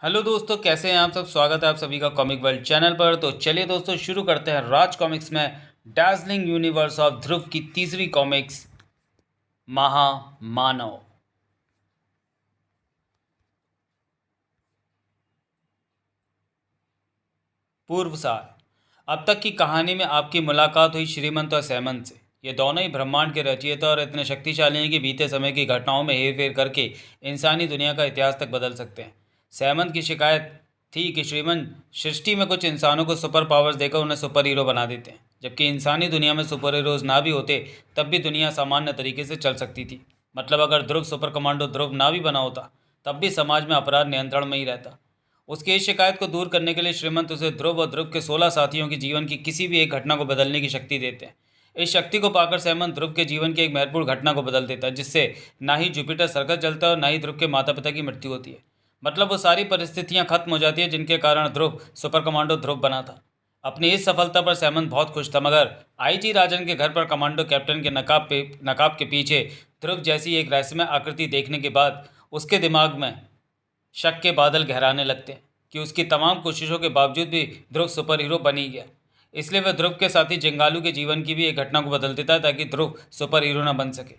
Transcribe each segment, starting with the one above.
Hello दोस्तों, कैसे हैं आप सब। स्वागत है आप सभी का कॉमिक वर्ल्ड चैनल पर। तो चलिए दोस्तों, शुरू करते हैं राज कॉमिक्स में डार्जलिंग यूनिवर्स ऑफ ध्रुव की तीसरी कॉमिक्स महामानव। पूर्व सार। अब तक की कहानी में आपकी मुलाकात हुई श्रीमंत और सहमंत से। ये दोनों ही ब्रह्मांड के रचयिता और इतने शक्तिशाली हैं कि बीते समय की घटनाओं में हेर फेर करके इंसानी दुनिया का इतिहास तक बदल सकते हैं। सहमंत की शिकायत थी कि श्रीमंत सृष्टि में कुछ इंसानों को सुपर पावर्स देकर उन्हें सुपर हीरो बना देते हैं, जबकि इंसानी दुनिया में सुपर हीरोज ना भी होते तब भी दुनिया सामान्य तरीके से चल सकती थी। मतलब अगर ध्रुव सुपर कमांडो ध्रुव ना भी बना होता तब भी समाज में अपराध नियंत्रण में ही रहता। उसकी इस शिकायत को दूर करने के लिए श्रीमंत उसे ध्रुव और ध्रुव के 16 साथियों के जीवन की किसी भी एक घटना को बदलने की शक्ति देते हैं। इस शक्ति को पाकर सहमंत ध्रुव के जीवन की एक महत्वपूर्ण घटना को बदल देता है, जिससे ना ही जुपिटर सर्कस जलता है और ना ही ध्रुव के माता पिता की मृत्यु होती है। मतलब वो सारी परिस्थितियां खत्म हो जाती है जिनके कारण ध्रुव सुपर कमांडो ध्रुव बना था। अपनी इस सफलता पर सहमंत बहुत खुश था, मगर आईजी राजन के घर पर कमांडो कैप्टन के नकाब के पीछे ध्रुव जैसी एक रहस्यमय आकृति देखने के बाद उसके दिमाग में शक के बादल गहराने लगते हैं कि उसकी तमाम कोशिशों के बावजूद भी ध्रुव सुपर हीरो बन ही गया। इसलिए वह ध्रुव के साथी जिंगालू के जीवन की भी एक घटना को बदल देता है ताकि ध्रुव सुपर हीरो न बन सके।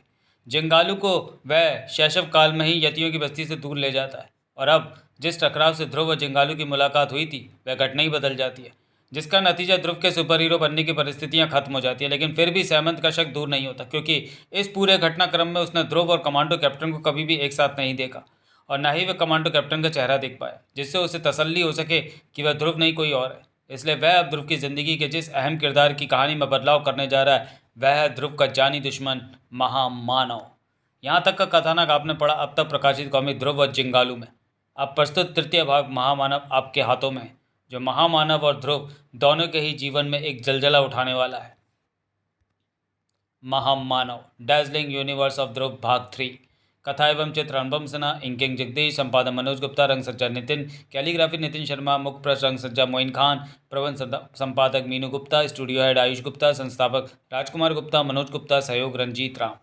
जिंगालू को वह शैशव काल में ही यतियों की बस्ती से दूर ले जाता है, और अब जिस टकराव से ध्रुव और जिंगालू की मुलाकात हुई थी वह घटना ही बदल जाती है, जिसका नतीजा ध्रुव के सुपर हीरो बनने की परिस्थितियां खत्म हो जाती है। लेकिन फिर भी सहमंत का शक दूर नहीं होता, क्योंकि इस पूरे घटनाक्रम में उसने ध्रुव और कमांडो कैप्टन को कभी भी एक साथ नहीं देखा, और न ही वह कमांडो कैप्टन का चेहरा देख पाया, जिससे उसे तसल्ली हो सके कि वह ध्रुव नहीं कोई और है। इसलिए वह अब ध्रुव की जिंदगी के जिस अहम किरदार की कहानी में बदलाव करने जा रहा है वह है ध्रुव का जानी दुश्मन महामानव। यहाँ तक का कथानक आपने पढ़ा अब तक प्रकाशित कॉमिक ध्रुव और जिंगालू में। अब प्रस्तुत तृतीय भाग महामानव आपके हाथों में है, जो महामानव और ध्रुव दोनों के ही जीवन में एक जलजला उठाने वाला है। महामानव डार्जलिंग यूनिवर्स ऑफ ध्रुव भाग 3। कथा एवं चित्र अनुपम सिन्हा, इंकिंग जगदीश, संपादन मनोज गुप्ता, रंग सज्जा नितिन, कैलीग्राफी नितिन शर्मा, मुख्य प्रश्न रंग सज्जा मोइन खान, प्रबंध संपादक मीनू गुप्ता, स्टूडियो हेड आयुष गुप्ता, संस्थापक राजकुमार गुप्ता, मनोज गुप्ता, सहयोग रंजीत राम।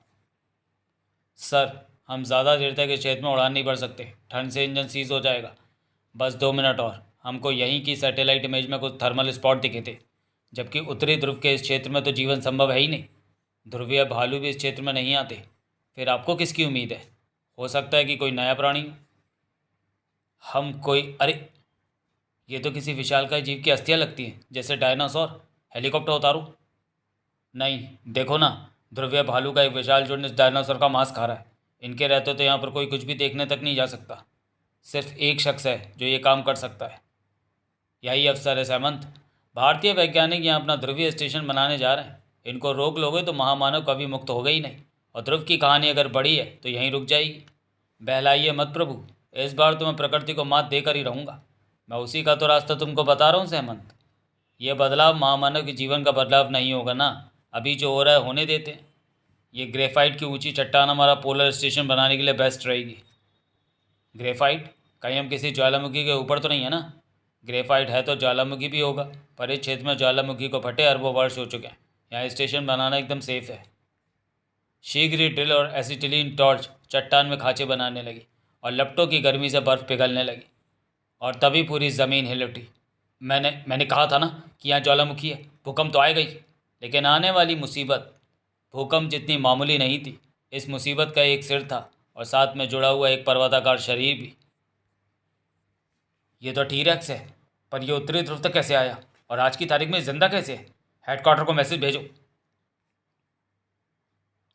सर, हम ज़्यादा देर तक इस क्षेत्र में उड़ान नहीं भर सकते, ठंड से इंजन सीज हो जाएगा। बस 2 मिनट और। हमको यहीं की सैटेलाइट इमेज में कुछ थर्मल स्पॉट दिखे थे, जबकि उत्तरी ध्रुव के इस क्षेत्र में तो जीवन संभव है ही नहीं। ध्रुवीय भालू भी इस क्षेत्र में नहीं आते। फिर आपको किसकी उम्मीद है? हो सकता है कि कोई नया प्राणी हो। हम कोई अरे, ये तो किसी विशालकाय जीव की अस्थियां लगती हैं, जैसे डायनासोर। हेलीकॉप्टर उतारो। नहीं, देखो ना, ध्रुवीय भालू का एक विशाल झुंड इस डायनासोर का मांस खा रहा है। इनके रहते तो यहाँ पर कोई कुछ भी देखने तक नहीं जा सकता। सिर्फ एक शख्स है जो ये काम कर सकता है। यही अफसर है सामंत। भारतीय वैज्ञानिक यहाँ अपना ध्रुवीय स्टेशन बनाने जा रहे हैं। इनको रोक लोगे तो महामानव कभी मुक्त होगा ही नहीं, और ध्रुव की कहानी अगर बड़ी है तो यहीं रुक जाएगी। बहलाइए मत प्रभु, इस बार तो मैं प्रकृति को मात देकर ही रहूँगा। मैं उसी का तो रास्ता तुमको बता रहा हूँ सहमंत। यह बदलाव महामानव के जीवन का बदलाव नहीं होगा ना। अभी जो हो रहा है होने देते हैं। ये ग्रेफाइट की ऊंची चट्टान हमारा पोलर स्टेशन बनाने के लिए बेस्ट रहेगी। ग्रेफाइट? कहीं हम किसी ज्वालामुखी के ऊपर तो नहीं है ना? ग्रेफाइट है तो ज्वालामुखी भी होगा, पर इस क्षेत्र में ज्वालामुखी को फटे अरबों वर्ष हो चुके हैं। यहाँ स्टेशन बनाना एकदम सेफ है। शीघ्र ही ड्रिल और एसिटिलीन टॉर्च चट्टान में खांचे बनाने लगी, और लपटों की गर्मी से बर्फ़ पिघलने लगी, और तभी पूरी ज़मीन हिल उठी। मैंने मैंने कहा था ना कि यहाँ ज्वालामुखी है, भूकंप तो आएगा ही। लेकिन आने वाली मुसीबत भूकंप जितनी मामूली नहीं थी। इस मुसीबत का एक सिर था, और साथ में जुड़ा हुआ एक पर्वताकार शरीर भी। ये तो टीरेक्स है, पर ये उत्तरी ध्रुव तक कैसे आया, और आज की तारीख में जिंदा कैसे है? हेडक्वार्टर को मैसेज भेजो।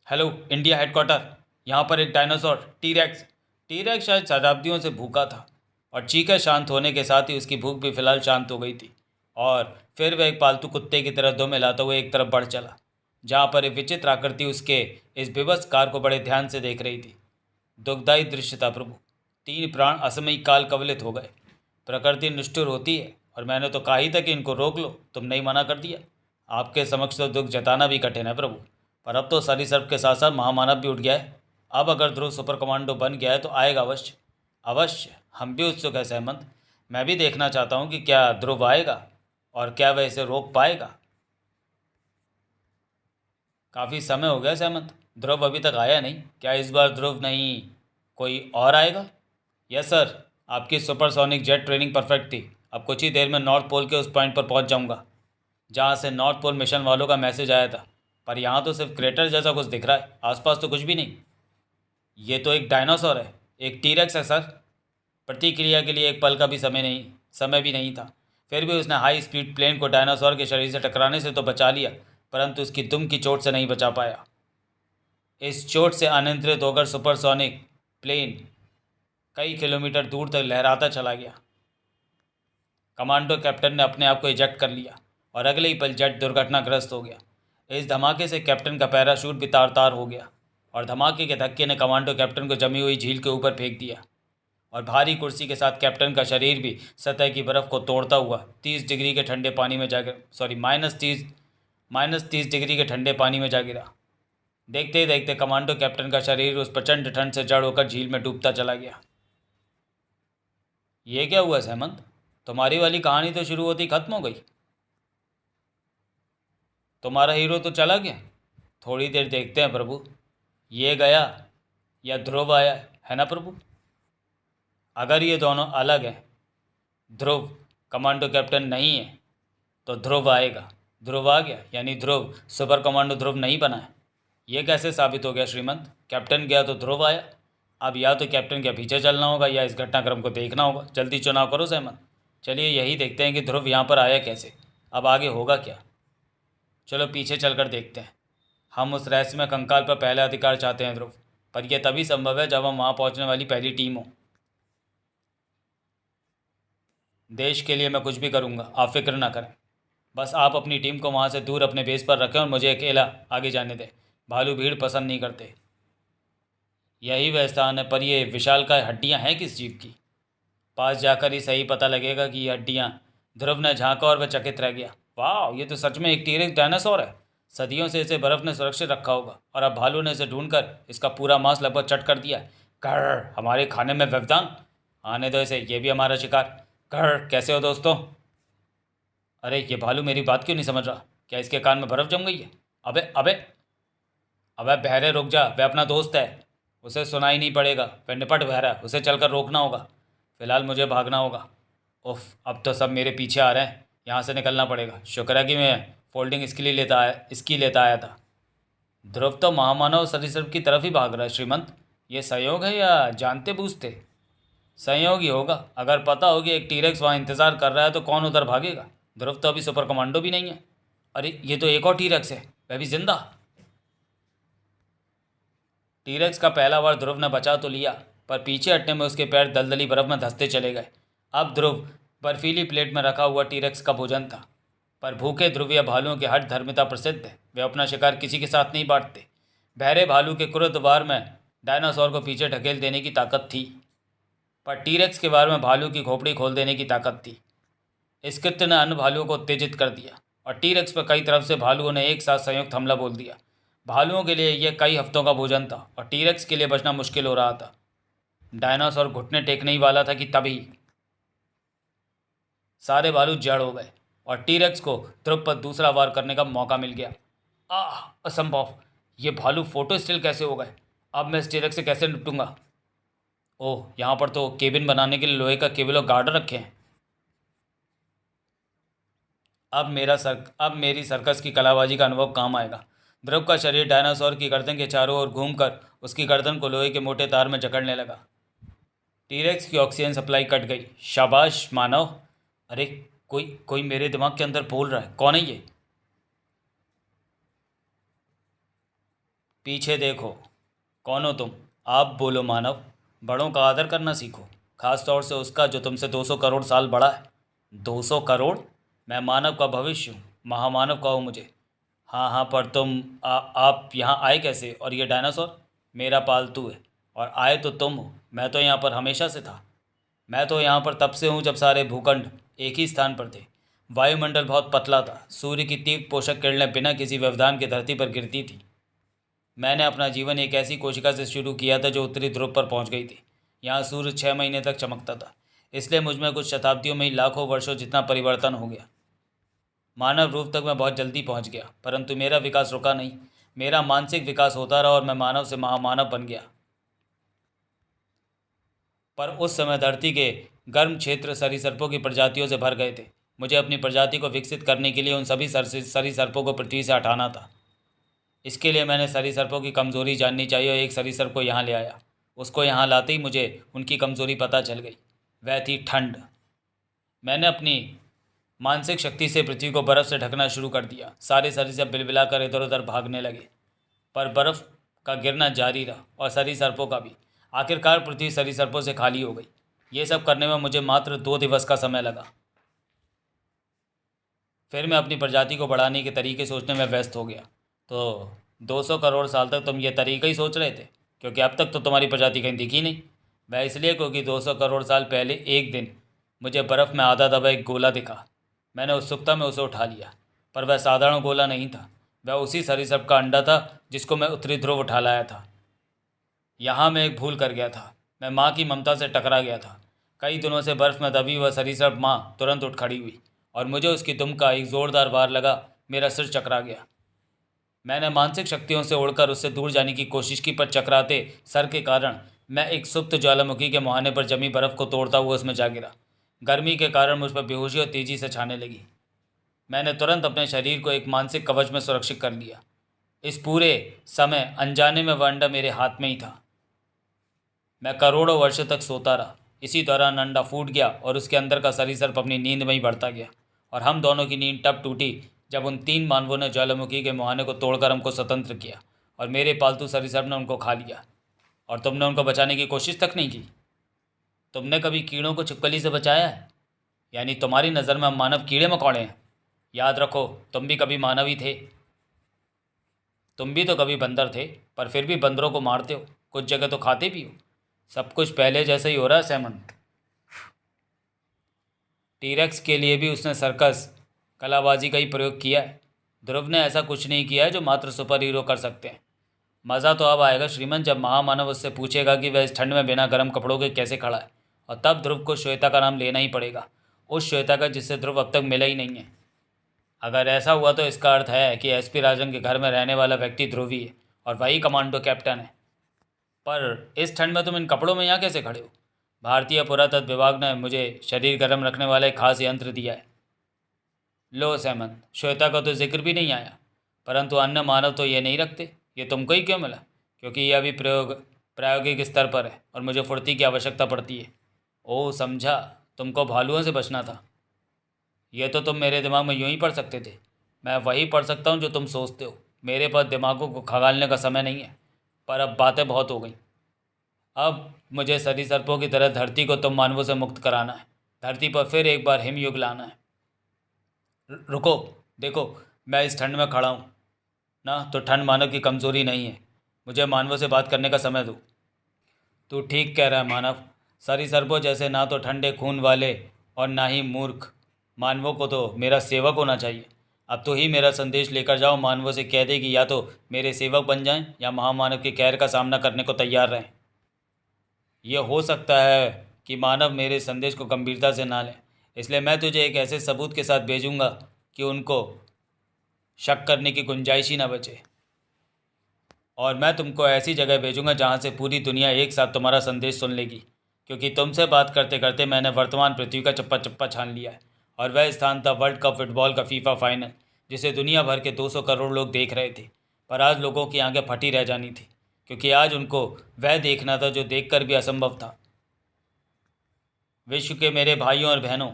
हेलो इंडिया हेडक्वार्टर, यहाँ पर एक डायनासोर टीरेक्स। टीरेक्स शायद शताब्दियों से भूखा था, और चीखें शांत होने के साथ ही उसकी भूख भी फिलहाल शांत हो गई थी। और फिर वह एक पालतू कुत्ते की तरह दो मिलाता हुए एक तरफ बढ़ चला, जहाँ पर एक विचित्र आकृति उसके इस विवश कार को बड़े ध्यान से देख रही थी। दुखदायी दृश्य था प्रभु। 3 प्राण असमयी काल कवलित हो गए। प्रकृति निष्ठुर होती है, और मैंने तो कहा ही था कि इनको रोक लो, तुमने ही मना कर दिया। आपके समक्ष तो दुख जताना भी कठिन है प्रभु, पर अब तो सरीसर्प के साथ साथ महामानव भी उठ गया है। अब अगर ध्रुव सुपर कमांडो बन गया है तो आएगा अवश्य। अवश्य, हम भी उत्सुक है सहमंत। मैं भी देखना चाहता हूँ कि क्या ध्रुव आएगा, और क्या वह इसे रोक पाएगा। काफ़ी समय हो गया सहमंत, ध्रुव अभी तक आया नहीं। क्या इस बार ध्रुव नहीं कोई और आएगा? यस सर, आपकी सुपरसोनिक जेट ट्रेनिंग परफेक्ट थी। अब कुछ ही देर में नॉर्थ पोल के उस पॉइंट पर पहुंच जाऊंगा जहां से नॉर्थ पोल मिशन वालों का मैसेज आया था। पर यहाँ तो सिर्फ क्रेटर जैसा कुछ दिख रहा है, आसपास तो कुछ भी नहीं। ये तो एक डायनासोर है, एक टीरेक्स है सर। प्रतिक्रिया के लिए एक पल का भी समय भी नहीं था। फिर भी उसने हाई स्पीड प्लेन को डायनासोर के शरीर से टकराने से तो बचा लिया, परंतु उसकी दुम की चोट से नहीं बचा पाया। इस चोट से अनियंत्रित होकर सुपरसोनिक प्लेन कई किलोमीटर दूर तक लहराता चला गया। कमांडो कैप्टन ने अपने आप को इजेक्ट कर लिया और अगले ही पल जेट दुर्घटनाग्रस्त हो गया। इस धमाके से कैप्टन का पैराशूट भी तार तार हो गया और धमाके के धक्के ने कमांडो कैप्टन को जमी हुई झील के ऊपर फेंक दिया और भारी कुर्सी के साथ कैप्टन का शरीर भी सतह की बर्फ को तोड़ता हुआ 30 डिग्री के ठंडे पानी में जा माइनस 30 डिग्री के ठंडे पानी में जा गिरा। देखते ही देखते कमांडो कैप्टन का शरीर उस प्रचंड ठंड से जड़ होकर झील में डूबता चला गया। ये क्या हुआ सहमंत? तुम्हारी वाली कहानी तो शुरू होती खत्म हो गई। तुम्हारा हीरो तो चला गया। थोड़ी देर देखते हैं प्रभु, ये गया या ध्रुव आया है ना प्रभु। अगर ये दोनों अलग हैं, ध्रुव कमांडो कैप्टन नहीं है, तो ध्रुव आएगा। ध्रुव आ गया यानी ध्रुव सुपर कमांडो ध्रुव नहीं बना है। ये कैसे साबित हो गया श्रीमंत? कैप्टन गया तो ध्रुव आया। अब या तो कैप्टन के पीछे चलना होगा या इस घटनाक्रम को देखना होगा। जल्दी चुनाव करो सहमत। चलिए यही देखते हैं कि ध्रुव यहाँ पर आया कैसे। अब आगे होगा क्या? चलो पीछे चलकर देखते हैं। हम उस रहस्यमय कंकाल पर पहला अधिकार चाहते हैं ध्रुव, पर यह तभी संभव है जब हम वहाँ पहुँचने वाली पहली टीम हो। देश के लिए मैं कुछ भी करूँगा, आप फिक्र ना करें। बस आप अपनी टीम को वहाँ से दूर अपने बेस पर रखें और मुझे अकेला आगे जाने दें। भालू भीड़ पसंद नहीं करते। यही वह स्थान है, पर ये विशालकाय हड्डियाँ हैं किस जीव की? पास जाकर ही सही पता लगेगा कि ये हड्डियाँ। ध्रुव ने झांका और वह चकित रह गया। वाह, ये तो सच में एक टीरेक्स डायनासोर है। सदियों से इसे बर्फ ने सुरक्षित रखा होगा और अब भालू ने इसे ढूंढकर इसका पूरा मांस लगभग चट कर दिया है। कर हमारे खाने में व्यवधान। आने दो इसे, ये भी हमारा शिकार। कर कैसे हो दोस्तों? अरे ये भालू मेरी बात क्यों नहीं समझ रहा? क्या इसके कान में बर्फ जम गई है? अबे अबे अबे बहरे रुक जा, वह अपना दोस्त है, उसे सुनाई नहीं पड़ेगा। वह निपट बहरा, उसे चलकर रोकना होगा। फिलहाल मुझे भागना होगा। उफ, अब तो सब मेरे पीछे आ रहे हैं। यहाँ से निकलना पड़ेगा। शुक्र है कि मैं फोल्डिंग इसकी लेता आया था। ध्रुव तो महामानव सरीसृप की तरफ ही भाग रहा है श्रीमंत। ये संयोग है या जानते बूझते? संयोग ही होगा। अगर पता हो कि एक टीरेक्स वहाँ इंतज़ार कर रहा है तो कौन उधर भागेगा? ध्रुव तो अभी सुपर कमांडो भी नहीं है। अरे ये तो एक और टीरेक्स है, वह भी जिंदा। टीरेक्स का पहला बार ध्रुव ने बचा तो लिया, पर पीछे हटने में उसके पैर दलदली बर्फ में धंसते चले गए। अब ध्रुव बर्फीली प्लेट में रखा हुआ टीरेक्स का भोजन था। पर भूखे ध्रुवीय भालुओं की हठ धर्मिता प्रसिद्ध है। वे अपना शिकार किसी के साथ नहीं बांटते। बहरे भालू के क्रुद्ध वार में डायनासोर को पीछे ढकेल देने की ताकत थी, पर टीरेक्स के वार में भालू की खोपड़ी खोल देने की ताकत थी। इस कृत्य ने अन्य भालुओं को उत्तेजित कर दिया और टीरेक्स पर कई तरफ से भालुओं ने एक साथ संयुक्त हमला बोल दिया। भालुओं के लिए यह कई हफ्तों का भोजन था और टीरेक्स के लिए बचना मुश्किल हो रहा था। डायनासोर घुटने टेकने ही वाला था कि तभी सारे भालू जड़ हो गए और टीरेक्स को ध्रुव पर दूसरा वार करने का मौका मिल गया। असंभव! ये भालू फोटो स्टिल कैसे हो गए? अब मैं इस टीरेक्स से कैसे निपटूंगा? ओह, यहाँ पर तो केबिन बनाने के लिए लोहे का केबल और गार्ड रखे हैं। अब मेरी सर्कस की कलाबाजी का अनुभव काम आएगा। ध्रुव का शरीर डायनासोर की गर्दन के चारों ओर घूमकर उसकी गर्दन को लोहे के मोटे तार में जकड़ने लगा। टीरेक्स की ऑक्सीजन सप्लाई कट गई। शाबाश मानव। अरे कोई कोई मेरे दिमाग के अंदर बोल रहा है। कौन है ये? पीछे देखो। कौन हो तुम? आप बोलो मानव। बड़ों का आदर करना सीखो, खास तौर से उसका जो तुमसे 200 करोड़ साल बड़ा है। 200 करोड़? मैं मानव का भविष्य हूँ, महामानव कहो मुझे। हाँ हाँ, पर आप यहाँ आए कैसे? और ये डायनासोर मेरा पालतू है और आए तो तुम हो। मैं तो यहाँ पर हमेशा से था। मैं तो यहाँ पर तब से हूँ जब सारे भूखंड एक ही स्थान पर थे। वायुमंडल बहुत पतला था। सूर्य की तीव्र पोषक किरणें बिना किसी व्यवधान के धरती पर गिरती थी। मैंने अपना जीवन एक ऐसी कोशिका से शुरू किया था जो उत्तरी ध्रुव पर पहुँच गई थी। यहाँ सूर्य 6 महीने तक चमकता था, इसलिए मुझमें कुछ शताब्दियों में ही लाखों वर्षों जितना परिवर्तन हो गया। मानव रूप तक मैं बहुत जल्दी पहुंच गया, परंतु मेरा विकास रुका नहीं। मेरा मानसिक विकास होता रहा और मैं मानव से महामानव बन गया। पर उस समय धरती के गर्म क्षेत्र सरीसृपों की प्रजातियों से भर गए थे। मुझे अपनी प्रजाति को विकसित करने के लिए उन सभी सरीसृपों को पृथ्वी से हटाना था। इसके लिए मैंने सरीसृपों की कमज़ोरी जाननी चाहिए और एक सरीसृप को यहाँ ले आया। उसको यहाँ लाते ही मुझे उनकी कमज़ोरी पता चल गई। वह थी ठंड। मैंने अपनी मानसिक शक्ति से पृथ्वी को बर्फ़ से ढकना शुरू कर दिया। सारे सरीसृप बिलबिलाकर इधर उधर भागने लगे, पर बर्फ़ का गिरना जारी रहा और सरीसृपों का भी। आखिरकार पृथ्वी सरीसृपों से खाली हो गई। ये सब करने में मुझे मात्र 2 दिवस का समय लगा। फिर मैं अपनी प्रजाति को बढ़ाने के तरीके सोचने में व्यस्त हो गया। तो 200 करोड़ साल तक तुम ये तरीका ही सोच रहे थे, क्योंकि अब तक तो तुम्हारी प्रजाति कहीं दिखी नहीं। वह इसलिए क्योंकि 200 करोड़ साल पहले एक दिन मुझे बर्फ़ में आधा दबा एक गोला दिखा। मैंने उत्सुकता में उसे उठा लिया, पर वह साधारण गोला नहीं था। वह उसी सरीसृप का अंडा था जिसको मैं उत्तरी ध्रुव उठा लाया था। यहाँ मैं एक भूल कर गया था। मैं माँ की ममता से टकरा गया था। कई दिनों से बर्फ़ में दबी वह सरीसृप माँ तुरंत उठ खड़ी हुई और मुझे उसकी दुम का एक ज़ोरदार वार लगा। मेरा सिर चकरा गया। मैंने मानसिक शक्तियों से उड़कर उससे दूर जाने की कोशिश की, पर चकराते सर के कारण मैं एक सुप्त ज्वालामुखी के मुहाने पर जमी बर्फ़ को तोड़ता हुआ उसमें जा गिरा। गर्मी के कारण मुझ पर बेहोशी और तेज़ी से छाने लगी। मैंने तुरंत अपने शरीर को एक मानसिक कवच में सुरक्षित कर लिया। इस पूरे समय अनजाने में वह अंडा मेरे हाथ में ही था। मैं करोड़ों वर्षों तक सोता रहा। इसी दौरान अंडा फूट गया और उसके अंदर का सरीसृप अपनी नींद में ही बढ़ता गया, और हम दोनों की नींद तब टूटी जब उन 3 मानवों ने ज्वालामुखी के मुहाने को तोड़कर हमको स्वतंत्र किया और मेरे पालतू सरीसृप ने उनको खा लिया। और तुमने उनको बचाने की कोशिश तक नहीं की। तुमने कभी कीड़ों को छिपकली से बचाया है? यानी तुम्हारी नज़र में हम मानव कीड़े मकोड़े हैं? याद रखो, तुम भी कभी मानव ही थे। तुम भी तो कभी बंदर थे, पर फिर भी बंदरों को मारते हो, कुछ जगह तो खाते भी हो। सब कुछ पहले जैसा ही हो रहा है सैमंथ। टीरेक्स के लिए भी उसने सर्कस कलाबाजी का ही प्रयोग किया है। ध्रुव ने ऐसा कुछ नहीं किया है जो मात्र सुपर हीरो कर सकते हैं। मज़ा तो अब आएगा श्रीमंत, जब महामानव उससे पूछेगा कि वह इस ठंड में बिना गर्म कपड़ों के कैसे खड़ा है, और तब ध्रुव को श्वेता का नाम लेना ही पड़ेगा, उस श्वेता का जिससे ध्रुव अब तक मिला ही नहीं है। अगर ऐसा हुआ तो इसका अर्थ है कि एसपी राजन के घर में रहने वाला व्यक्ति ध्रुव ही है और वही कमांडो कैप्टन है। पर इस ठंड में तुम इन कपड़ों में यहाँ कैसे खड़े हो? भारतीय पुरातत्व विभाग ने मुझे शरीर गर्म रखने वाला एक खास यंत्र दिया है। लो सैमन, श्वेता का तो जिक्र भी नहीं आया, परंतु अन्य मानव तो ये नहीं रखते। ये तुमको ही क्यों मिला? क्योंकि यह अभी प्रायोगिक स्तर पर है और मुझे फुर्ती की आवश्यकता पड़ती है। ओह समझा, तुमको भालुओं से बचना था। यह तो तुम मेरे दिमाग में यूं ही पढ़ सकते थे। मैं वही पढ़ सकता हूँ जो तुम सोचते हो। मेरे पास दिमागों को खगालने का समय नहीं है। पर अब बातें बहुत हो गई। अब मुझे सरीसृपों की तरह धरती को तुम मानवों से मुक्त कराना है। धरती पर फिर एक बार हिमयुग लाना है। रुको, देखो, मैं इस ठंड में खड़ा हूँ ना, तो ठंड मानव की कमज़ोरी नहीं है। मुझे मानवों से बात करने का समय दो। तू ठीक कह रहा है मानव। सरीसृपों जैसे ना तो ठंडे खून वाले और ना ही मूर्ख मानवों को तो मेरा सेवक होना चाहिए। अब तो ही मेरा संदेश लेकर जाओ, मानवों से कह दे कि या तो मेरे सेवक बन जाएं या महामानव के कहर का सामना करने को तैयार रहें। यह हो सकता है कि मानव मेरे संदेश को गंभीरता से ना लें, इसलिए मैं तुझे एक ऐसे सबूत के साथ भेजूंगा कि उनको शक करने की गुंजाइश ही ना बचे। और मैं तुमको ऐसी जगह भेजूंगा जहाँ से पूरी दुनिया एक साथ तुम्हारा संदेश सुन लेगी, क्योंकि तुमसे बात करते करते मैंने वर्तमान पृथ्वी का चप्पा चप्पा छान लिया है। और वह स्थान था वर्ल्ड कप फुटबॉल का फीफा फाइनल, जिसे दुनिया भर के 200 करोड़ लोग देख रहे थे। पर आज लोगों की आंखें फटी रह जानी थी, क्योंकि आज उनको वह देखना था जो देखकर भी असंभव था। विश्व के मेरे भाइयों और बहनों,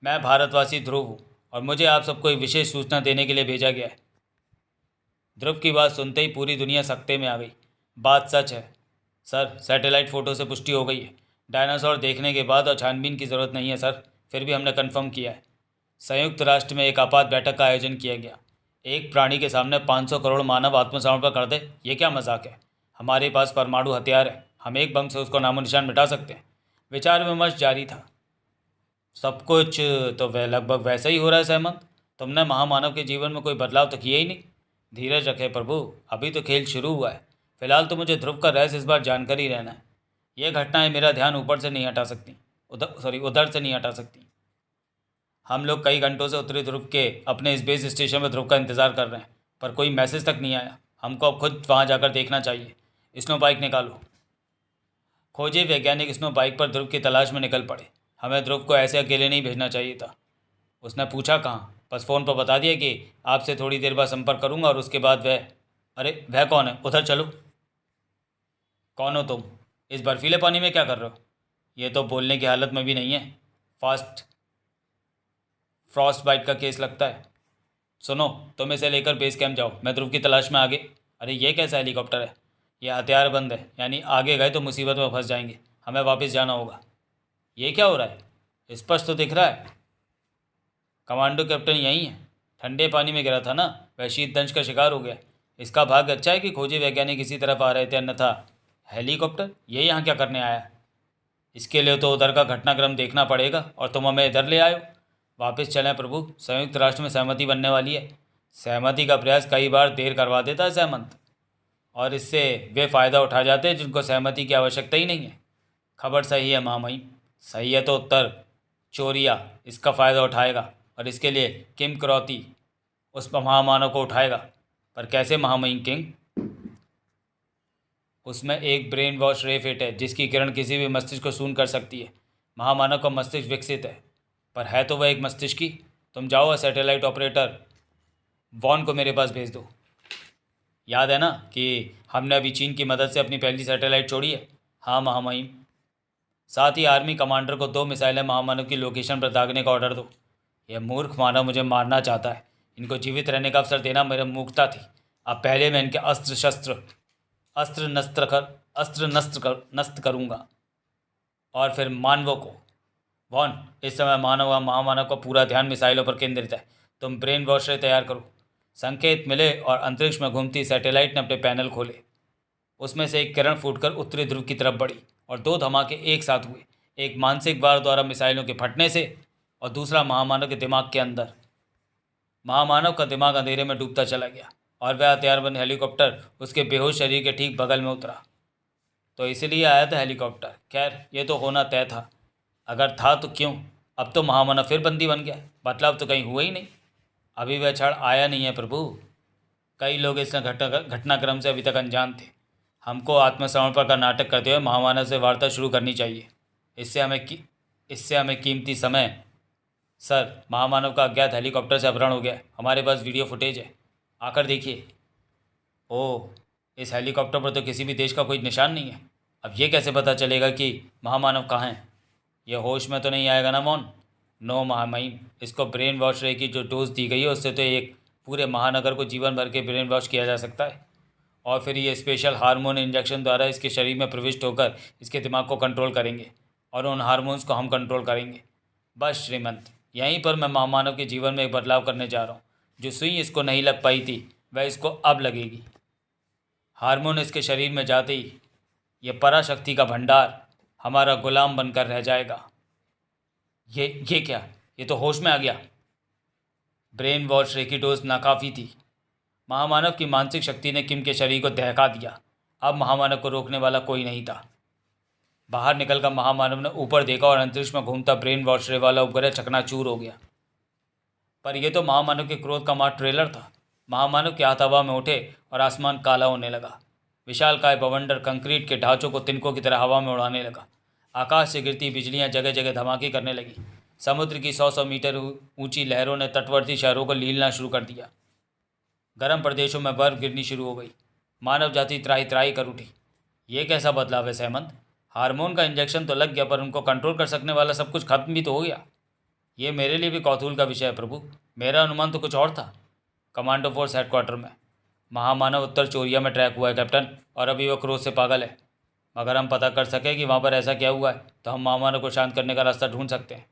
मैं भारतवासी ध्रुव हूँ और मुझे आप सबको एक विशेष सूचना देने के लिए भेजा गया है। ध्रुव की बात सुनते ही पूरी दुनिया सकते में आ गई। बात सच है सर, सैटेलाइट फ़ोटो से पुष्टि हो गई है। डायनासोर देखने के बाद और छानबीन की ज़रूरत नहीं है सर, फिर भी हमने कंफर्म किया है। संयुक्त राष्ट्र में एक आपात बैठक का आयोजन किया गया। एक प्राणी के सामने 500 करोड़ मानव आत्मसमर्पण कर दे, ये क्या मजाक है? हमारे पास परमाणु हथियार है, हम एक बम से उसको नामो निशान मिटा सकते हैं। विचार विमर्श जारी था। सब कुछ तो वह लगभग वैसा ही हो रहा है सहमत। तुमने महामानव के जीवन में कोई बदलाव तो किया ही नहीं। धीरज रखे प्रभु, अभी तो खेल शुरू हुआ है। फिलहाल तो मुझे ध्रुव का रहस्य इस बार जानकर ही रहना है। यह घटनाएं मेरा ध्यान ऊपर से नहीं हटा सकती, उधर से नहीं हटा सकती। हम लोग कई घंटों से उत्तरी ध्रुव के अपने इस बेस स्टेशन में ध्रुव का इंतज़ार कर रहे हैं, पर कोई मैसेज तक नहीं आया। हमको अब खुद वहाँ जाकर देखना चाहिए। स्नो बाइक निकालो। खोजी वैज्ञानिक स्नो बाइक पर ध्रुव की तलाश में निकल पड़े। हमें ध्रुव को ऐसे अकेले नहीं भेजना चाहिए था। उसने पूछा कहाँ, बस फ़ोन पर बता दिया कि आपसे थोड़ी देर बाद संपर्क करूंगा और उसके बाद वह। अरे वह कौन है, उधर चलो। कौन हो तुम? इस बर्फीले पानी में क्या कर रहे हो? ये तो बोलने की हालत में भी नहीं है। फास्ट फ्रॉस्ट बाइट का केस लगता है। सुनो, तुम इसे लेकर बेस कैंप जाओ, मैं ध्रुव की तलाश में आगे। अरे ये कैसा हेलीकॉप्टर है? यह हथियार बंद है, यानी आगे गए तो मुसीबत में फंस जाएंगे। हमें वापस जाना होगा। ये क्या हो रहा है? स्पष्ट तो दिख रहा है। कमांडो कैप्टन यही है। ठंडे पानी में गिरा था ना, वह शीतदंश का शिकार हो गया। इसका भाग्य अच्छा है कि खोजी वैज्ञानिक इसी तरफ आ रहे थे, अन्यथा। हेलीकॉप्टर ये यहाँ क्या करने आया? इसके लिए तो उधर का घटनाक्रम देखना पड़ेगा और तुम हमें इधर ले आयो। वापस चलें प्रभु, संयुक्त राष्ट्र में सहमति बनने वाली है। सहमति का प्रयास कई बार देर करवा देता है सहमत, और इससे वे फ़ायदा उठा जाते हैं जिनको सहमति की आवश्यकता ही नहीं है। खबर सही है महामहिम। सही है तो उत्तर चोरिया इसका फ़ायदा उठाएगा, और इसके लिए किम करौती उस महामानव को उठाएगा। पर कैसे महामहिम किंग? उसमें एक ब्रेन वॉश रे फिट है जिसकी किरण किसी भी मस्तिष्क को शून्य कर सकती है। महामानव का मस्तिष्क विकसित है, पर है तो वह एक मस्तिष्क ही। तुम जाओ, सैटेलाइट ऑपरेटर वॉन को मेरे पास भेज दो। याद है ना कि हमने अभी चीन की मदद से अपनी पहली सैटेलाइट छोड़ी है? हाँ महामहिम। साथ ही आर्मी कमांडर को 2 मिसाइलें महामानव की लोकेशन पर दागने का ऑर्डर दो। यह मूर्ख मानव मुझे मारना चाहता है। इनको जीवित रहने का अवसर देना मेरी मूर्खता थी। अब पहले मैं इनके अस्त्र नष्ट करूँगा, और फिर मानवों को। वॉन, इस समय मानव व महामानव का पूरा ध्यान मिसाइलों पर केंद्रित है। तुम ब्रेन वॉशर तैयार करो। संकेत मिले और अंतरिक्ष में घूमती सैटेलाइट ने अपने पैनल खोले। उसमें से एक किरण फूटकर उत्तरी ध्रुव की तरफ बढ़ी और 2 धमाके एक साथ हुए। एक मानसिक वार द्वारा मिसाइलों के फटने से, और दूसरा महामानव के दिमाग के अंदर। महामानव का दिमाग अंधेरे में डूबता चला गया और वह हथियारबंद हेलीकॉप्टर उसके बेहोश शरीर के ठीक बगल में उतरा। तो इसलिए आया था हेलीकॉप्टर। खैर, ये तो होना तय था। अगर था तो क्यों? अब तो महामानव फिर बंदी बन गया। बदलाव तो कहीं हुआ ही नहीं। अभी वह क्षण आया नहीं है प्रभु। कई लोग इस घटनाक्रम से अभी तक अनजान थे। हमको आत्मसमर्पण का नाटक करते हुए महामानव से वार्ता शुरू करनी चाहिए। इससे हमें कीमती समय। सर, महामानव का अज्ञात हेलीकॉप्टर से अपहरण हो गया। हमारे पास वीडियो फुटेज है, आकर देखिए। ओह, इस हेलीकॉप्टर पर तो किसी भी देश का कोई निशान नहीं है। अब ये कैसे पता चलेगा कि महामानव कहाँ है? यह होश में तो नहीं आएगा ना मौन? नो महामहिम, इसको ब्रेन वॉश रे की जो डोज दी गई है उससे तो एक पूरे महानगर को जीवन भर के ब्रेन वॉश किया जा सकता है, और फिर ये स्पेशल हार्मोन इंजेक्शन द्वारा इसके शरीर में प्रविष्ट होकर इसके दिमाग को कंट्रोल करेंगे, और उन हार्मोन्स को हम कंट्रोल करेंगे। बस श्रीमंत, यहीं पर मैं महामानव के जीवन में एक बदलाव करने जा रहा हूँ। जो सुई इसको नहीं लग पाई थी वह इसको अब लगेगी। हार्मोन इसके शरीर में जाते ही ये पराशक्ति का भंडार हमारा गुलाम बनकर रह जाएगा। ये क्या? ये तो होश में आ गया। ब्रेन वॉश रे की डोज नाकाफ़ी थी। महामानव की मानसिक शक्ति ने किम के शरीर को दहका दिया। अब महामानव को रोकने वाला कोई नहीं था। बाहर निकलकर महामानव ने ऊपर देखा और अंतरिक्ष में घूमता ब्रेन वॉश रे वाला उपग्रह चकनाचूर हो गया। पर यह तो महामानव के क्रोध का मार ट्रेलर था। महामानव के हाथ हवा में उठे और आसमान काला होने लगा। विशालकाय बवंडर कंक्रीट के ढांचों को तिनकों की तरह हवा में उड़ाने लगा। आकाश से गिरती बिजलियां जगह जगह धमाके करने लगी। समुद्र की 100-100 मीटर ऊंची लहरों ने तटवर्ती शहरों को लीलना शुरू कर दिया। गर्म प्रदेशों में बर्फ गिरनी शुरू हो गई। मानव जाति त्राही त्राही कर उठी। ये कैसा बदलाव है सहमंत? हार्मोन का इंजेक्शन तो लग गया, पर उनको कंट्रोल कर सकने वाला सब कुछ खत्म भी तो हो गया। ये मेरे लिए भी कौतूहल का विषय है प्रभु। मेरा अनुमान तो कुछ और था। कमांडो फोर्स हेडक्वार्टर में महामानव उत्तर चोरिया में ट्रैक हुआ है कैप्टन, और अभी वह क्रोध से पागल है। अगर हम पता कर सकें कि वहाँ पर ऐसा क्या हुआ है तो हम महामानव को शांत करने का रास्ता ढूंढ सकते हैं।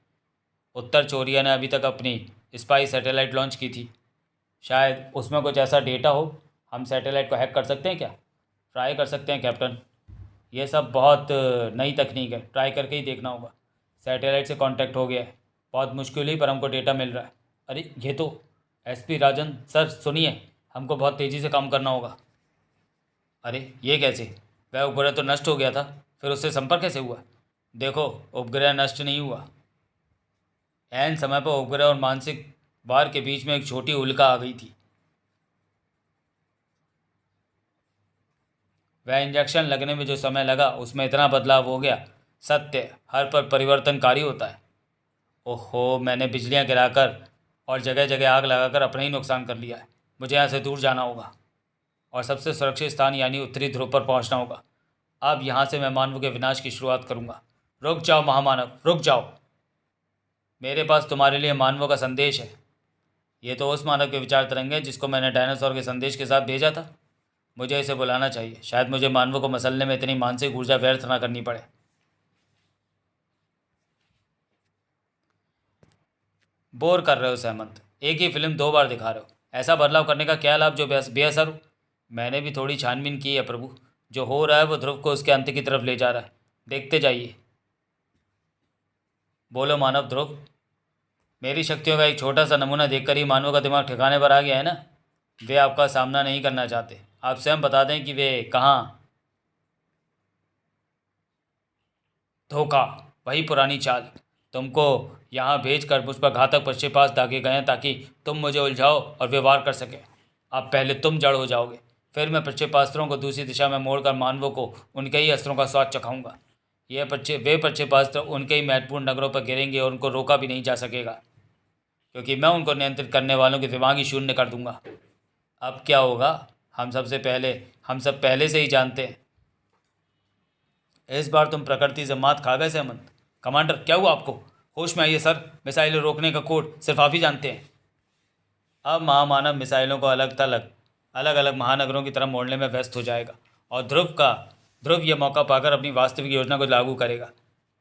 उत्तर चोरिया ने अभी तक अपनी स्पाई सैटेलाइट लॉन्च की थी। शायद उसमें कुछ ऐसा डेटा हो। हम सैटेलाइट को हैक कर सकते हैं क्या? ट्राई कर सकते हैं कैप्टन। यह सब बहुत नई तकनीक है, ट्राई करके ही देखना होगा। सैटेलाइट से कांटेक्ट हो गया है, बहुत मुश्किल ही, पर हमको डेटा मिल रहा है। अरे ये तो एसपी राजन सर, सुनिए, हमको बहुत तेज़ी से काम करना होगा। अरे ये कैसे? वह उपग्रह तो नष्ट हो गया था, फिर उससे संपर्क कैसे हुआ? देखो, उपग्रह नष्ट नहीं हुआ। ऐन समय पर उपग्रह और मानसिक वार के बीच में एक छोटी उल्का आ गई थी। वह इंजेक्शन लगने में जो समय लगा उसमें इतना बदलाव हो गया। सत्य हर पर परिवर्तनकारी होता है। ओहो, मैंने बिजलियां गिराकर और जगह जगह आग लगाकर अपना ही नुकसान कर लिया है। मुझे यहाँ से दूर जाना होगा और सबसे सुरक्षित स्थान यानी उत्तरी ध्रुव पर पहुँचना होगा। अब यहाँ से मैं मानव के विनाश की शुरुआत करूँगा। रुक जाओ महामानव, रुक जाओ। मेरे पास तुम्हारे लिए मानवों का संदेश है। ये तो उस मानव के विचार तरंग है जिसको मैंने डायनासोर के संदेश के साथ भेजा था। मुझे इसे बुलाना चाहिए। शायद मुझे मानवों को मसलने में इतनी मानसिक ऊर्जा व्यर्थ ना करनी पड़े। बोर कर रहे हो सहमंत। एक ही फिल्म 2 बार दिखा रहे हो। ऐसा बदलाव करने का क्या लाभ जो बेअसर हो। मैंने भी थोड़ी छानबीन की है प्रभु। जो हो रहा है वो ध्रुव को उसके अंत की तरफ ले जा रहा है। देखते जाइए। बोलो मानव ध्रुव। मेरी शक्तियों का एक छोटा सा नमूना देखकर ही मानव का दिमाग ठिकाने पर आ गया है ना। वे आपका सामना नहीं करना चाहते। आप स्वयं बता दें कि वे कहाँ। धोखा। वही पुरानी चाल। तुमको यहाँ भेज कर मुझ पर घातक पक्षपात दागे गए हैं ताकि तुम मुझे उलझाओ और व्यवहार कर सके। अब पहले तुम जड़ हो जाओगे, फिर मैं प्रक्षेपास्त्रों को दूसरी दिशा में मोड़कर मानवों को उनके ही अस्त्रों का स्वाद चखाऊंगा। वे प्रक्षेपास्त्र उनके ही महत्वपूर्ण नगरों पर गिरेंगे और उनको रोका भी नहीं जा सकेगा, क्योंकि मैं उनको नियंत्रित करने वालों के दिमाग ही शून्य कर दूंगा। अब क्या होगा हम सब पहले से ही जानते हैं। इस बार तुम प्रकृति से मात खा गए सहमंत। कमांडर, क्या हुआ आपको? होश में आइए सर। मिसाइलें रोकने का कोड सिर्फ आप ही जानते हैं। अब महामानव मिसाइलों को अलग अलग महानगरों की तरफ मोड़ने में व्यस्त हो जाएगा और ध्रुव यह मौका पाकर अपनी वास्तविक योजना को लागू करेगा।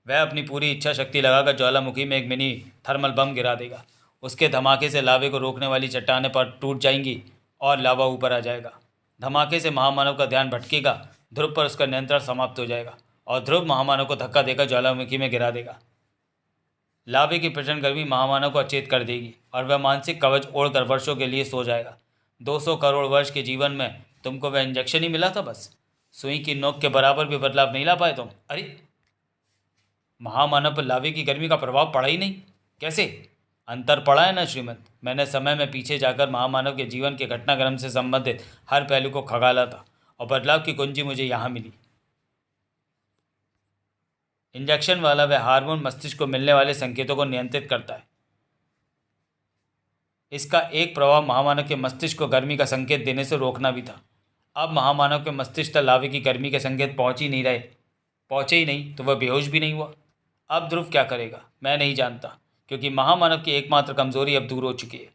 वह अपनी पूरी इच्छा शक्ति लगाकर ज्वालामुखी में एक मिनी थर्मल बम गिरा देगा। उसके धमाके से लावे को रोकने वाली चट्टानें पर टूट जाएंगी और लावा ऊपर आ जाएगा। धमाके से महामानव का ध्यान भटकेगा। ध्रुव पर उसका नियंत्रण समाप्त हो जाएगा और ध्रुव महामानव को धक्का देकर ज्वालामुखी में गिरा देगा। लावे की प्रचंड गर्मी महामानव को अचेत कर देगी और वह मानसिक कवच ओढ़कर वर्षों के लिए सो जाएगा। 200 करोड़ वर्ष के जीवन में तुमको वह इंजेक्शन ही मिला था बस। सुई की नोक के बराबर भी बदलाव नहीं ला पाए तुम। अरे, महामानव पर लावे की गर्मी का प्रभाव पड़ा ही नहीं। कैसे? अंतर पड़ा है ना श्रीमंत। मैंने समय में पीछे जाकर महामानव के जीवन के घटनाक्रम से संबंधित हर पहलू को खगाला था और बदलाव की कुंजी मुझे यहाँ मिली। इंजेक्शन वाला वह हार्मोन मस्तिष्क को मिलने वाले संकेतों को नियंत्रित करता है। इसका एक प्रभाव महामानव के मस्तिष्क को गर्मी का संकेत देने से रोकना भी था। अब महामानव के मस्तिष्क तक लावे की गर्मी के संकेत पहुंचे ही नहीं तो वह बेहोश भी नहीं हुआ। अब ध्रुव क्या करेगा मैं नहीं जानता, क्योंकि महामानव की एकमात्र कमजोरी अब दूर हो चुकी है।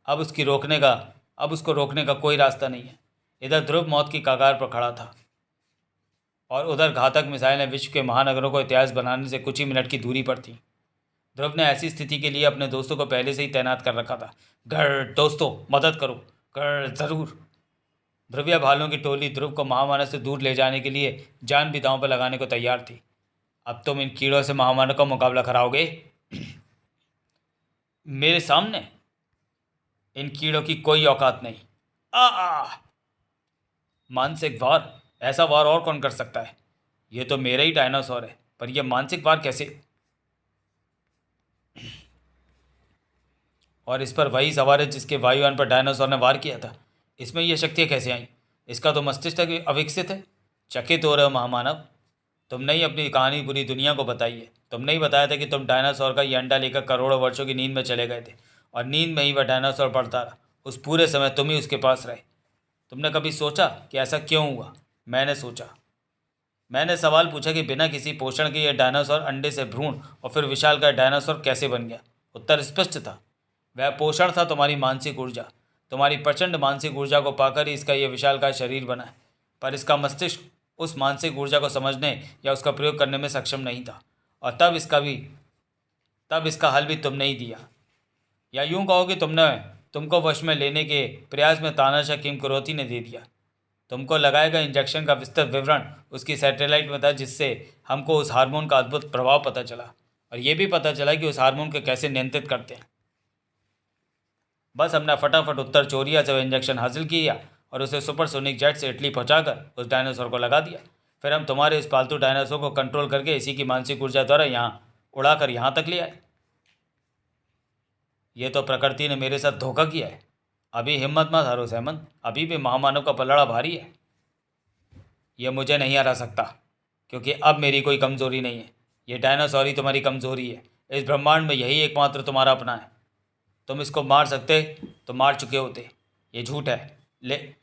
अब उसको रोकने का कोई रास्ता नहीं है। इधर ध्रुव मौत की कगार पर खड़ा था और उधर घातक मिसाइलें विश्व के महानगरों को इतिहास बनाने से कुछ ही मिनट की दूरी पर थीं। ध्रुव ने ऐसी स्थिति के लिए अपने दोस्तों को पहले से ही तैनात कर रखा था। घर दोस्तों, मदद करो। घर जरूर। ध्रुवीय भालों की टोली ध्रुव को महामानव से दूर ले जाने के लिए जान भी दांव पर लगाने को तैयार थी। अब तुम इन कीड़ों से महामानव का मुकाबला कराओगे मेरे सामने? इन कीड़ों की कोई औकात नहीं। आ मानसिक वार? ऐसा वार और कौन कर सकता है? ये तो मेरा ही डायनासोर है, पर यह मानसिक वार कैसे? और इस पर वही सवार है जिसके वायुयान पर डायनासोर ने वार किया था। इसमें यह शक्तियाँ कैसे आईं? इसका तो मस्तिष्क अविकसित है। चकित हो रहे हो महामानव? तुमने ही अपनी कहानी पूरी दुनिया को बताई है। तुमने ही बताया था कि तुम डायनासोर का ये अंडा लेकर करोड़ों वर्षों की नींद में चले गए थे और नींद में ही वह डायनासोर पड़ता रहा। उस पूरे समय तुम ही उसके पास रहे। तुमने कभी सोचा कि ऐसा क्यों हुआ? मैंने सोचा। मैंने सवाल पूछा कि बिना किसी पोषण के यह डायनासोर अंडे से भ्रूण और फिर विशालकाय डायनासोर कैसे बन गया? उत्तर स्पष्ट था। वह पोषण था तुम्हारी मानसिक ऊर्जा। तुम्हारी प्रचंड मानसिक ऊर्जा को पाकर ही इसका यह विशालकाय शरीर बना है। पर इसका मस्तिष्क उस मानसिक ऊर्जा को समझने या उसका प्रयोग करने में सक्षम नहीं था, और तब इसका हल भी तुमने ही दिया। या यूं कहो कि तुमको वश में लेने के प्रयास में तानाशाह किमकरोती ने दे दिया। तुमको लगाए गए इंजेक्शन का विस्तृत विवरण उसकी सैटेलाइट में था, जिससे हमको उस हार्मोन का अद्भुत प्रभाव पता चला और यह भी पता चला कि उस हार्मोन को कैसे नियंत्रित करते हैं। बस हमने फटाफट उत्तर चोरिया से वह इंजेक्शन हासिल किया और उसे सुपरसोनिक जेट से इटली पहुंचाकर उस डायनासोर को लगा दिया। फिर हम तुम्हारे इस पालतू डायनासोर को कंट्रोल करके इसी की मानसिक ऊर्जा द्वारा उड़ाकर यहाँ तक ले आए। ये तो प्रकृति ने मेरे साथ धोखा किया है। अभी हिम्मत मत हारो सहमंत। अभी भी महामानव का पलड़ा भारी है। ये मुझे नहीं हरा सकता, क्योंकि अब मेरी कोई कमज़ोरी नहीं है। ये डायनासोर ही तुम्हारी कमज़ोरी है। इस ब्रह्मांड में यही एकमात्र तुम्हारा अपना है। तुम इसको मार सकते तो मार चुके होते। ये झूठ है।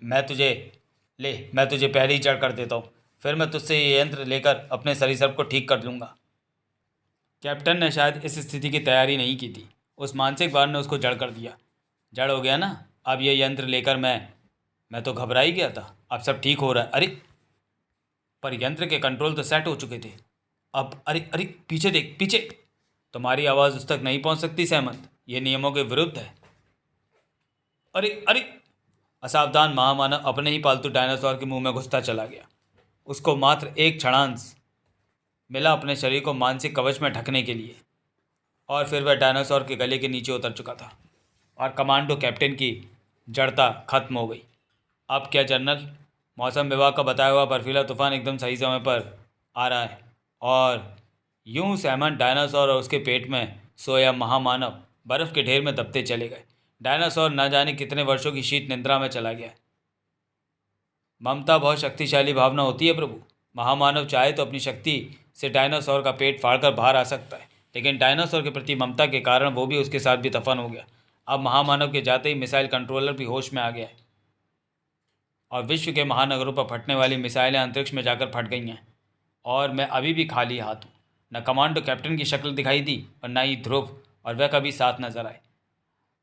मैं तुझे पहले ही जड़ कर देता हूँ। फिर मैं तुझसे ये यंत्र लेकर अपने सरीसृप को ठीक कर लूँगा। कैप्टन ने शायद इस स्थिति की तैयारी नहीं की थी। उस मानसिक भार ने उसको जड़ कर दिया। जड़ हो गया ना। अब ये यंत्र लेकर मैं तो घबरा ही गया था। अब सब ठीक हो रहा है। अरे, पर यंत्र के कंट्रोल तो सेट हो चुके थे। अब अरे अरे, पीछे देख, पीछे। तुम्हारी आवाज़ उस तक नहीं पहुंच सकती सहमत। ये नियमों के विरुद्ध है। अरे अरे, असावधान महामानव अपने ही पालतू डायनासोर के मुंह में घुसता चला गया। उसको मात्र एक क्षणांश मिला अपने शरीर को मानसिक कवच में ढकने के लिए, और फिर वह डायनासोर के गले के नीचे उतर चुका था और कमांडो कैप्टन की जड़ता खत्म हो गई। अब क्या जनरल, मौसम विभाग का बताया हुआ बर्फीला तूफान एकदम सही समय पर आ रहा है, और यूं सहमत डायनासोर और उसके पेट में सोया महामानव बर्फ़ के ढेर में दबते चले गए। डायनासोर न जाने कितने वर्षों की शीत निद्रा में चला गया। ममता बहुत शक्तिशाली भावना होती है प्रभु। महामानव चाहे तो अपनी शक्ति से डायनासोर का पेट फाड़कर बाहर आ सकता है, लेकिन डायनासोर के प्रति ममता के कारण वो भी उसके साथ भी दफन हो गया। अब महामानव के जाते ही मिसाइल कंट्रोलर भी होश में आ गया है, और विश्व के महानगरों पर फटने वाली मिसाइलें अंतरिक्ष में जाकर फट गई हैं, और मैं अभी भी खाली हाथ हूँ। न कमांडो कैप्टन की शक्ल दिखाई दी और न ही ध्रुव और वह कभी साथ नजर आए।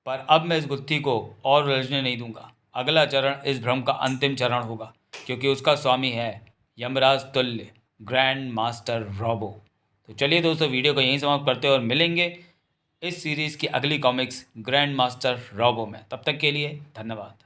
पर अब मैं इस गुत्थी को और उलझने नहीं दूंगा। अगला चरण इस भ्रम का अंतिम चरण होगा, क्योंकि उसका स्वामी है यमराज तुल्य ग्रैंड मास्टर रोबो। तो चलिए दोस्तों, वीडियो को यहीं समाप्त करते हैं और मिलेंगे इस सीरीज़ की अगली कॉमिक्स ग्रैंड मास्टर रोबो में। तब तक के लिए धन्यवाद।